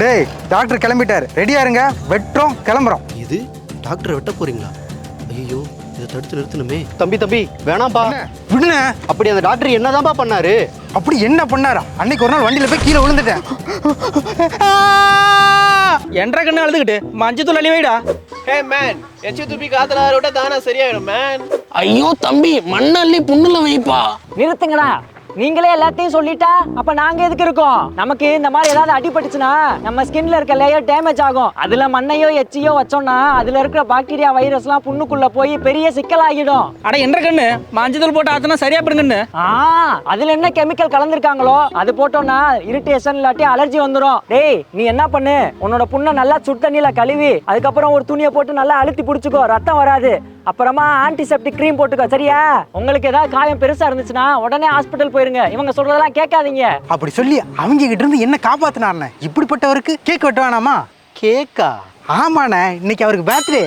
டேய் டாக்டர் கிளம்பிட்டாரு, ரெடியா இருங்க, வெட்டுறோம், கிளம்புறோம். இது டாக்டரை வெட்ட போறீங்களா? ஐயோ, இதை தடுத்து நிறுத்தணுமே. தம்பி வேணாம்பா. விடுன. அப்படி அந்த டாக்டர் என்னதான்ப்பா பண்ணாரு? அப்படி என்ன பண்ணாரா? அன்னைக்கு ஒரு நாள் வண்டியில போய் கீழே விழுந்துட்டேன். என்ற கண்ணு அழுதுகிட்டு மஞ்சத்தூள் அள்ளி வைடா. ஹே மேன், எச்சி துப்பி காத்துல விட்டா தானே சரியாயிடும் மேன். ஐயோ தம்பி, மண்ணள்ளி புண்ணுல வைப்பா. நிறுத்துங்கண்ணா, நீங்களே எல்லாத்தையும் சொல்லிட்டா அப்ப நாங்க எதுக்கு இருக்கோம்? நமக்கு இந்த மாதிரி ஏதாவது அடிபட்டுச்சுன்னா நம்ம ஸ்கின்ல இருக்க லேயர் டேமேஜ் ஆகும். அதுல மண்ணையோ எச்சியோ வச்சோம்னா அதுல இருக்கிற பாக்டீரியா வைரஸ் எல்லாம் புண்ணுக்குள்ள போய் பெரிய சிக்கலாகிடும். அட என்ற கண்ணு மஞ்சத்தூள் போட்டு ஆத்தனா சரியா போடுங்கன்னு. அதுல என்ன கெமிக்கல் கலந்துருக்காங்களோ அது போட்டோம்னா இரிட்டேஷன் இல்லாட்டி அலர்ஜி வந்துடும். டேய் நீ என்ன பண்ணு, உன்னோட புண்ணை நல்லா சுடு தண்ணியில கழுவி அதுக்கப்புறம் ஒரு துணியை போட்டு நல்லா அழுத்தி பிடிச்சுக்கோ, ரத்தம் வராது. அப்புறமா ஆன்டிசெப்டிக் க்ரீம் போட்டுக்கோ, சரியா? உங்களுக்கு ஏதாவது காயம் பெருசா இருந்துச்சுன்னா உடனே ஹாஸ்பிட்டல் போயிருங்க. இவங்க சொல்றதெல்லாம் கேட்காதீங்க. அப்படி சொல்லி அவங்க கிட்ட இருந்து என்ன காப்பாத்தினாருண்ணே. இப்படிப்பட்டவருக்கு கேக் வெட்ட வேணாமா? கேக்கா? ஆமாண்ணே, இன்னைக்கு அவருக்கு பர்த்டே.